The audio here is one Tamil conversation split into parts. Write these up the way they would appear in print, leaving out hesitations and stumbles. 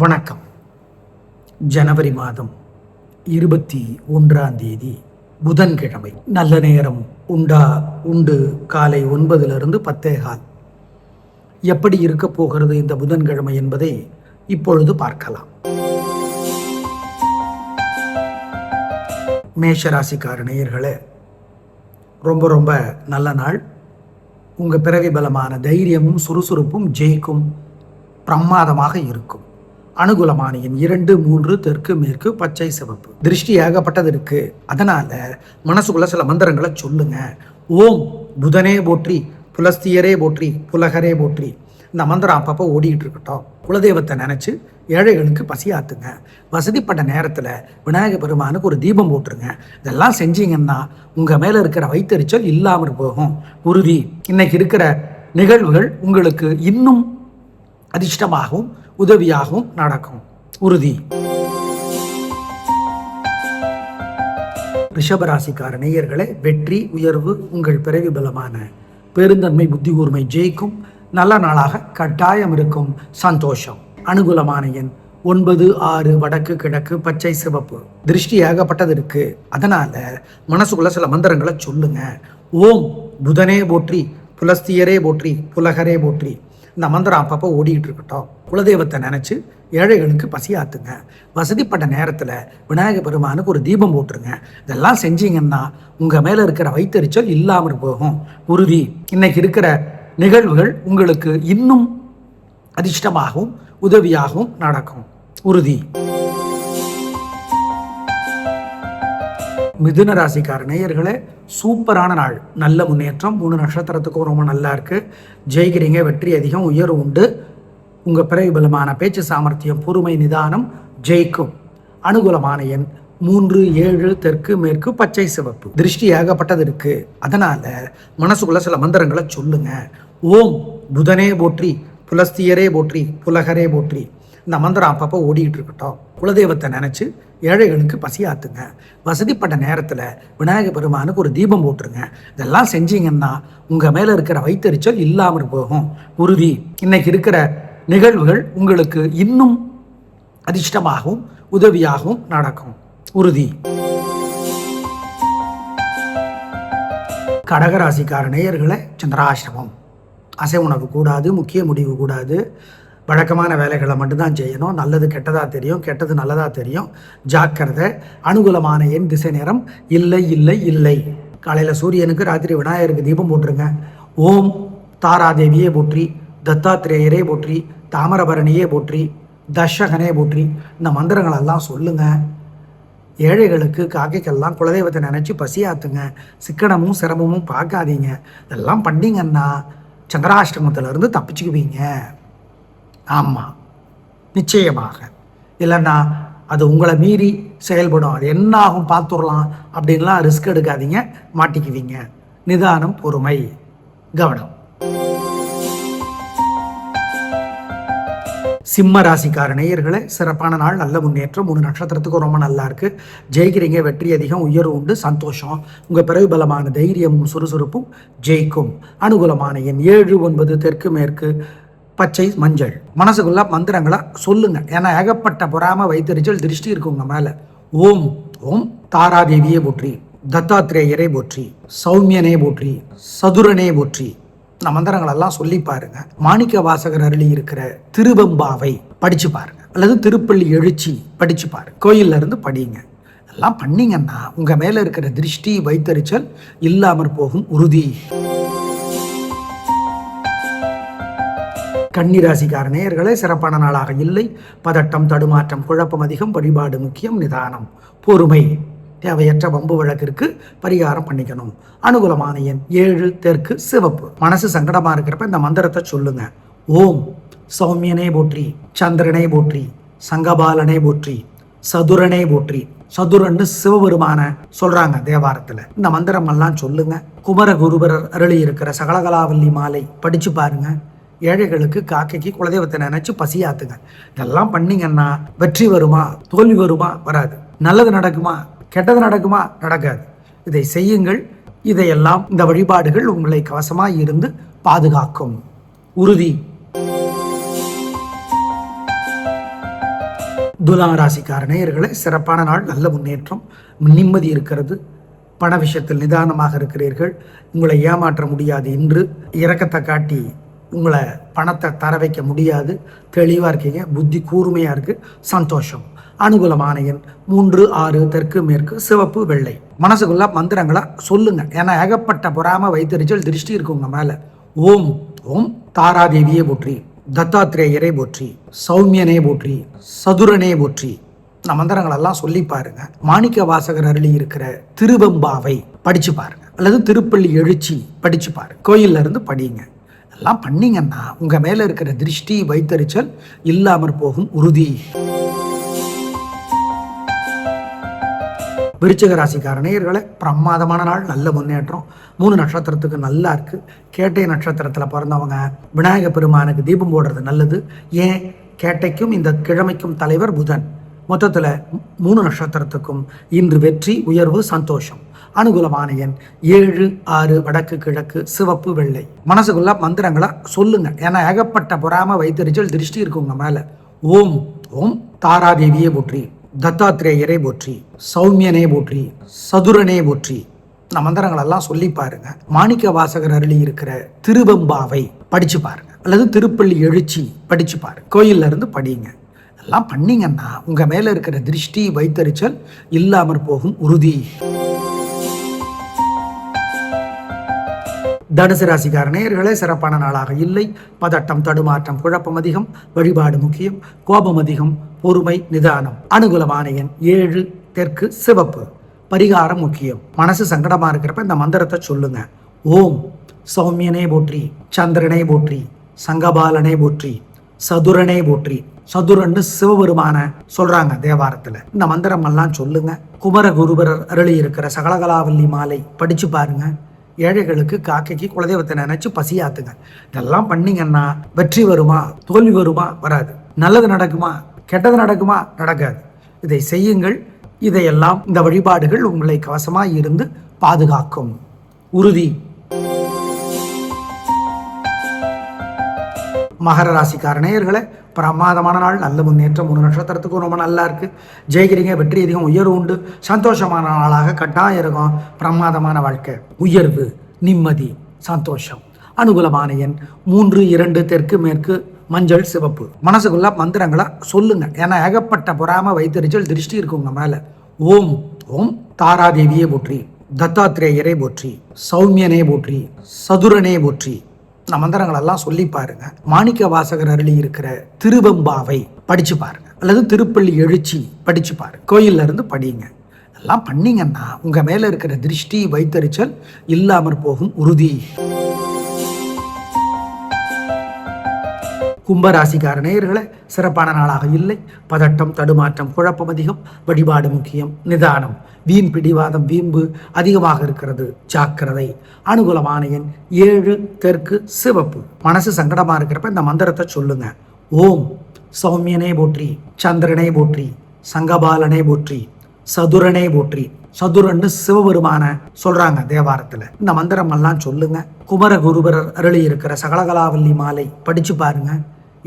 வணக்கம். ஜனவரி மாதம் 21 புதன்கிழமை. நல்ல நேரம் உண்டு காலை 9 to 10:15. எப்படி இருக்க போகிறது இந்த புதன்கிழமை என்பதை இப்பொழுது பார்க்கலாம். மேஷராசிக்கார நேயர்களே, ரொம்ப நல்ல நாள். உங்க பிறவி பலமான தைரியமும் சுறுசுறுப்பும் ஜெயிக்கும், பிரமாதமாக இருக்கும். அனுகூலமான எண் 2, 3, தெற்கு மேற்கு பச்சை சிவப்பு. திருஷ்டி ஏகப்பட்டது இருக்கு. அதனால மனசுக்குள்ள சில மந்திரங்களை சொல்லுங்க. ஓம் புதனே போற்றி, புலஸ்தியரே போற்றி, புலகரே போற்றி. இந்த மந்திரம் அப்பப்போ ஓடிக்கிட்டு இருக்கட்டும். குலதெய்வத்தை நினைச்சு ஏழைகளுக்கு பசியாத்துங்க. வசதிப்பட்ட நேரத்தில் விநாயகர் பெருமானுக்கு ஒரு தீபம் போட்டுருங்க. இதெல்லாம் செஞ்சீங்கன்னா உங்க மேல இருக்கிற வைத்தறிச்சல் இல்லாமல் போகும். உறுதி. இன்னைக்கு இருக்கிற நிகழ்வுகள் உங்களுக்கு இன்னும் அதிர்ஷ்டமாகவும் உதவியாகவும் நடக்கும். உறுதி. ரிஷபராசிக்கார நேயர்களே, வெற்றி உயர்வு உங்கள் பிறவி பலமான பெருந்தன்மை புத்தி கூர்மை ஜெயிக்கும். நல்ல நாளாக கட்டாயம் இருக்கும். சந்தோஷம். அனுகூலமான எண் 9, 6 வடக்கு கிழக்கு பச்சை சிவப்பு. திருஷ்டி ஏகப்பட்டது இருக்கு. அதனால மனசுக்குள்ள சில மந்திரங்களை சொல்லுங்க. ஓம் புதனே போற்றி, புலஸ்தியரே போற்றி, புலகரே போற்றி. இந்த மந்திரம் அப்பப்போ ஓடிக்கிட்டு இருக்கட்டும். குலதெய்வத்தை நினைச்சு ஏழைகளுக்கு பசியாத்துங்க. வசதிப்பட்ட நேரத்தில் விநாயகர் பெருமானுக்கு ஒரு தீபம் போட்டுருங்க. இதெல்லாம் செஞ்சீங்கன்னா உங்க மேல இருக்கிற வைத்தறிச்சல் இல்லாமல் போகும். உறுதி. இன்னைக்கு இருக்கிற நிகழ்வுகள் உங்களுக்கு இன்னும் அதிர்ஷ்டமாகவும் உதவியாகவும் நடக்கும். உறுதி. மிதுன ராசிக்கார நேயர்களே, சூப்பரான நாள். நல்ல முன்னேற்றம். 3 நட்சத்திரத்துக்கும் ரொம்ப நல்லா இருக்கு. ஜெயிக்கிறீங்க. வெற்றி அதிகம், உயர்வு உண்டு. உங்க பிறவி பலமான பேச்சு சாமர்த்தியம் பொறுமை நிதானம் ஜெயிக்கும். அனுகூலமான எண் 3, 7 தெற்கு மேற்கு பச்சை சிவப்பு. திருஷ்டி ஏகப்பட்டது இருக்கு. அதனால மனசுக்குள்ள சில மந்திரங்களை சொல்லுங்க. ஓம் புதனே போற்றி, புலஸ்தியரே போற்றி, புலகரே போற்றி. இந்த மந்திரம் அப்பப்போ ஓடிக்கிட்டு இருக்கட்டும். குலதெய்வத்தை நினைச்சு ஏழைகளுக்கு பசியாத்துங்க. வசதிப்பட்ட நேரத்தில் விநாயகர் பெருமானுக்கு ஒரு தீபம் போட்டுருங்க. இதெல்லாம் செஞ்சீங்கன்னா உங்க மேல இருக்கிற வைத்தறிச்சல் இல்லாமல் போகும். உறுதி. இன்னைக்கு இருக்கிற நிகழ்வுகள் உங்களுக்கு இன்னும் அதிர்ஷ்டமாகவும் உதவியாகவும் நடக்கும். உறுதி. கடகராசிக்கார நேயர்களே, சந்திராஷ்டமம். அசை உணவு கூடாது, முக்கிய முடிவு கூடாது. வழக்கமான வேலைகளை மட்டும்தான் செய்யணும். நல்லது கெட்டதாக தெரியும், கெட்டது நல்லதாக தெரியும். ஜாக்கிரதை. அனுகூலமான எண் திசை நேரம் இல்லை இல்லை இல்லை. காலையில் சூரியனுக்கு, ராத்திரி விநாயகருக்கு தீபம் போட்டுருங்க. ஓம் தாராதேவியே போற்றி, தத்தாத்திரேயரே போற்றி, தாமிரபரணியே போற்றி, தர்ஷகனே போற்றி. இந்த மந்திரங்களெல்லாம் சொல்லுங்க. ஏழைகளுக்கு காக்கைக்கெல்லாம் குலதெய்வத்தை நினச்சி பசியாத்துங்க. சிக்கனமும் சிரமமும் பார்க்காதீங்க. இதெல்லாம் பண்ணிங்கன்னா சந்திராஷ்டமத்திலிருந்து தப்பிச்சுக்குவீங்க. ஆமாம், நிச்சயமாக. இல்லைன்னா அது உங்களை மீறி செயல்படும். அது என்ன ஆகும் பார்த்துடலாம் அப்படின்லாம் ரிஸ்க் எடுக்காதீங்க, மாட்டிக்குவீங்க. நிதானம், பொறுமை, கவனம். சிம்ம ராசிக்கார நேயர்களே, சிறப்பான நாள். நல்ல முன்னேற்றம். 3 நட்சத்திரத்துக்கும் ரொம்ப நல்லா இருக்கு. ஜெயிக்கிறீங்க. வெற்றி அதிகம், உயர்வு உண்டு. சந்தோஷம். உங்க பிறகு பலமான தைரியமும் சுறுசுறுப்பும் ஜெயிக்கும். அனுகூலமான எண் 7, 9 தெற்கு மேற்கு பச்சை மஞ்சள். மனசுக்குள்ள மந்திரங்களை சொல்லுங்க. ஏன்னா ஏகப்பட்ட பொறாம வைத்தறிச்சல் திருஷ்டி இருக்கு உங்க மேல. ஓம் ஓம் தாராதேவியே போற்றி, தத்தாத்திரேயரே போற்றி, சௌமியனே போற்றி, சதுரனே போற்றி. இந்த மந்திரங்களெல்லாம் சொல்லி பாருங்க. மாணிக்க வாசகர் அருளி இருக்கிற திருவெம்பாவை படிச்சு பாருங்க, அல்லது திருப்பள்ளி எழுச்சி படிச்சு பாருங்க. கோயில்ல இருந்து படிங்க. எல்லாம் பண்ணீங்கன்னா உங்க மேல இருக்கிற திருஷ்டி வைத்தறிச்சல் இல்லாமற் போகும். உறுதி. கன்னிராசிக்கார நேயர்களே, சிறப்பான நாளாக இல்லை. பதட்டம், தடுமாற்றம், குழப்பம் அதிகம். வழிபாடு முக்கியம். நிதானம், பொறுமை. தேவையற்ற வம்பு வழக்கிற்கு பரிகாரம் பண்ணிக்கணும். அனுகூலமான எண் 7 தெற்கு சிவப்பு. மனசு சங்கடமா இருக்கிறப்ப இந்த மந்திரத்தை சொல்லுங்க. ஓம் சௌமியனே போற்றி, சந்திரனே போற்றி, சங்கபாலனே போற்றி, சதுரனே போற்றி. சதுரன்னு சிவபெருமான சொல்றாங்க தேவாரத்துல. இந்த மந்திரம் எல்லாம் சொல்லுங்க. குமரகுருபரர் அருளி இருக்கிற சகலகலாவல்லி மாலை படிச்சு பாருங்க. ஏழைகளுக்கு காக்கைக்கு குலதெய்வத்தை நினைச்சு பசியாத்துங்க. இதெல்லாம் பண்ணீங்கன்னா வெற்றி வருமா, தோல்வி வருமா? வராது. நல்லது நடக்குமா, கெட்டது நடக்குமா? நடக்காது. இதை செய்யுங்கள். இதையெல்லாம் இந்த வழிபாடுகள் உங்களை கவசமாய் இருந்து பாதுகாக்கும். உறுதி. துலா ராசிக்கார நேயர்களே, சிறப்பான நாள், நல்ல முன்னேற்றம், நிம்மதி இருக்கிறது. பண விஷயத்தில் நிதானமாக இருக்கிறீர்கள். உங்களை ஏமாற்ற முடியாது. இன்று இரக்கத்தை காட்டி உங்களை பணத்தை தர வைக்க முடியாது. தெளிவாக இருக்கீங்க, புத்தி கூர்மையாக இருக்குது, சந்தோஷம். அனுகூலமான எண் 3, 6, தெற்கு மேற்கு, சிவப்பு, வெள்ளை. மனசுக்குள்ள மந்திரங்களா சொல்லுங்க. ஏன்னா ஏகப்பட்ட பொறாம வைத்தறிச்சல் திருஷ்டி இருக்கு உங்க மேல. ஓம் ஓம் தாராதேவியே போற்றி, தத்தாத்திரேயரே போற்றி, சௌமியனே போற்றி, சதுரனே போற்றி. இந்த மந்திரங்கள் எல்லாம் சொல்லி பாருங்க. மாணிக்க வாசகர் அருளி இருக்கிற திருவெம்பாவை படிச்சு பாருங்க, அல்லது திருப்பள்ளி எழுச்சி படிச்சு பாருங்க. கோயில்ல இருந்து படிங்க. எல்லாம் பண்ணீங்கன்னா உங்க மேல இருக்கிற திருஷ்டி வைத்தறிச்சல் இல்லாமற் போகும், உறுதி. விருச்சிக ராசிக்கார நேயர்களே, பிரமாதமான நாள், நல்ல முன்னேற்றம். 3 நட்சத்திரத்துக்கு நல்லா இருக்கு. கேட்டை நட்சத்திரத்தில் பிறந்தவங்க விநாயக பெருமானுக்கு தீபம் போடுறது நல்லது. ஏன், கேட்டைக்கும் இந்த கிழமைக்கும் தலைவர் புதன். மொத்தத்தில் 3 நட்சத்திரத்துக்கும் இன்று வெற்றி, உயர்வு, சந்தோஷம். அனுகூலமான எண் 7, 6, வடக்கு கிழக்கு, சிவப்பு, வெள்ளை. மனசுக்குள்ள மந்திரங்களா சொல்லுங்க. ஏன்னா ஏகப்பட்ட பொறாம வைத்தறிச்சல் திருஷ்டி இருக்கு உங்க மேல. ஓம் ஓம் தாராதேவியே போற்றி, தத்தாத்திரேயரே போற்றி, சௌமியனே போற்றி, சதுரனே போற்றி. இந்த மந்திரங்கள் எல்லாம் சொல்லி பாருங்க. மாணிக்க வாசகர் அருளி இருக்கிற திருவெம்பாவை படிச்சு பாருங்க, அல்லது திருப்பள்ளி எழுச்சி படிச்சு பாருங்க. கோயில்ல இருந்து படிங்க. எல்லாம் பண்ணீங்கன்னா உங்க மேல இருக்கிற திருஷ்டி வைத்தறிச்சல் இல்லாமற் போகும், உறுதி. தனுசு ராசிக்கார நேயர்களே, சிறப்பான நாளாக இல்லை. பதட்டம், தடுமாற்றம், குழப்பம் அதிகம். வழிபாடு முக்கியம். கோபம் அதிகம். பொறுமை, நிதானம். அனுகூலமான எண் 7, தெற்கு, சிவப்பு. பரிகாரம் முக்கியம். மனசு சங்கடமா இருக்கிறப்ப இந்த மந்திரத்தை சொல்லுங்க. ஓம் சௌமியனே போற்றி, சந்திரனே போற்றி, சங்கபாலனே போற்றி, சதுரனே போற்றி. சதுரன்னு சிவபெருமான சொல்றாங்க தேவாரத்துல. இந்த மந்திரம் எல்லாம் சொல்லுங்க. குமரகுருபர் அருளி இருக்கிற சகலகலாவல்லி மாலை படிச்சு பாருங்க. ஏழைகளுக்கு, காக்கைக்கு குலதெய்வத்தை நினைச்சு பசியாத்துங்க. இதெல்லாம் பண்ணீங்கன்னா வெற்றி வருமா, தோல்வி வருமா, வராது. நல்லது நடக்குமா, கெட்டது நடக்குமா, நடக்காது. இதை செய்யுங்கள். இதையெல்லாம், இந்த வழிபாடுகள் உங்களை கவசமாய் இருந்து பாதுகாக்கும், உறுதி. மகர ராசிக்கார நேயர்களே, பிரமாதமான நாள், நல்ல முன்னேற்றம். 3 நட்சத்திரத்துக்கும் ரொம்ப நல்லா இருக்கு. ஜெயிக்கிறீங்க, வெற்றி அதிகம், உயர்வு உண்டு. சந்தோஷமான நாளாக கட்டாயம் இருக்கும். பிரமாதமான வாழ்க்கை, உயர்வு, நிம்மதி, சந்தோஷம். அனுகூலமான எண் 3, 2, தெற்கு மேற்கு, மஞ்சள், சிவப்பு. மனசுக்குள்ள மந்திரங்களா சொல்லுங்க. ஏன்னா ஏகப்பட்ட பொறாம வைத்தறிச்சல் திருஷ்டி இருக்கு உங்க மேல. ஓம் ஓம் தாராதேவியே போற்றி, தத்தாத்திரேயரே போற்றி, சௌமியனே போற்றி, சதுரனே போற்றி. இந்த மந்திரங்கள் எல்லாம் சொல்லி பாருங்க. மாணிக்க வாசகர் அருளி இருக்கிற திருவெம்பாவை படிச்சு பாருங்க, அல்லது திருப்பள்ளி எழுச்சி படிச்சு பாருங்க. கோயில்ல இருந்து படிங்க. எல்லாம் பண்ணீங்கன்னா உங்க மேல இருக்கிற திருஷ்டி வைத்தறிச்சல் இல்லாமற் போகும், உறுதி. கும்பராசிக்கார நேயர்களே, சிறப்பான நாளாக இல்லை. பதட்டம், தடுமாற்றம், குழப்பம் அதிகம். வழிபாடு முக்கியம். நிதானம். வீண் பிடிவாதம், வீம்பு அதிகமாக இருக்கிறது, ஜாக்கிரதை. அனுகூலமான எண் 7, தெற்கு, சிவப்பு. மனசு சங்கடமா இருக்கிறப்ப இந்த மந்திரத்தை சொல்லுங்க. ஓம் சௌமியனே போற்றி, சந்திரனே போற்றி, சங்கபாலனே போற்றி, சதுரனே போற்றி. சதுரன்னு சிவபெருமான சொல்றாங்க தேவாரத்துல. இந்த மந்திரம் எல்லாம் சொல்லுங்க. குமரகுருபர் அருளி இருக்கிற சகலகலாவல்லி மாலை படிச்சு பாருங்க.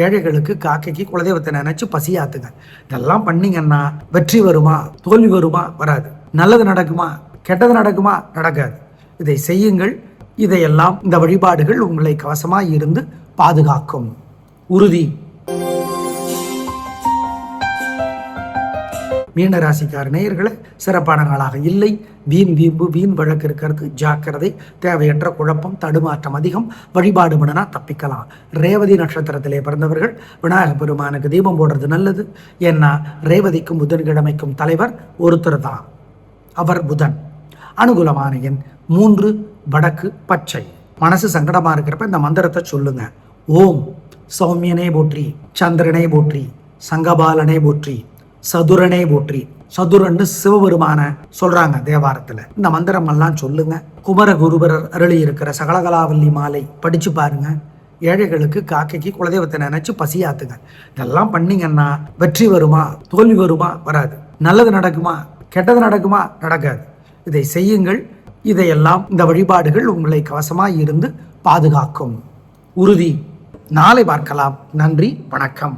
ஏழைகளுக்கு, காக்கைக்கு குலதெய்வத்தை நினைச்சு பசியாத்துங்க. இதெல்லாம் பண்ணீங்கன்னா வெற்றி வருமா, தோல்வி வருமா, வராது. நல்லது நடக்குமா, கெட்டது நடக்குமா, நடக்காது. இதை செய்யுங்கள். இதையெல்லாம், இந்த வழிபாடுகள் உங்களை கவசமாய் இருந்து பாதுகாக்கும், உறுதி. மீன ராசிக்கார நேயர்களே, சிறப்பான நாளாக இல்லை. வீண் வீம்பு, வீண் வழக்கு இருக்கிறது, ஜாக்கிரதை. தேவையற்ற குழப்பம், தடுமாற்றம் அதிகம். வழிபாடு பண்ணனா தப்பிக்கலாம். ரேவதி நட்சத்திரத்திலே பிறந்தவர்கள் விநாயக பெருமானுக்கு தீபம் போடுறது நல்லது. ஏன்னா ரேவதிக்கும் புதன்கிழமைக்கும் தலைவர் ஒருத்தர் தான், அவர் புதன். அனுகூலமான எண் 3, வடக்கு, பச்சை. மனசு சங்கடமா இருக்கிறப்ப இந்த மந்திரத்தை சொல்லுங்க. ஓம் சௌமியனே போற்றி, சந்திரனே போற்றி, சங்கபாலனே போற்றி, சதுரனே போற்றி. சதுரன்னு சிவபெருமான சொல்றாங்க தேவாரத்துல. இந்த மந்திரம் எல்லாம் சொல்லுங்க. குமரகுருபர் அருளி இருக்கிற சகலகலாவல்லி மாலை படிச்சு பாருங்க. ஏழைகளுக்கு, காக்கைக்கு குலதெய்வத்தை நினைச்சு பசியாத்துங்க. இதெல்லாம் பண்ணீங்கன்னா வெற்றி வருமா, தோல்வி வருமா, வராது. நல்லது நடக்குமா, கெட்டது நடக்குமா, நடக்காது. இதை செய்யுங்கள். இதையெல்லாம், இந்த வழிபாடுகள் உங்களை கவசமாய் இருந்து பாதுகாக்கும், உறுதி. நாளை பார்க்கலாம். நன்றி, வணக்கம்.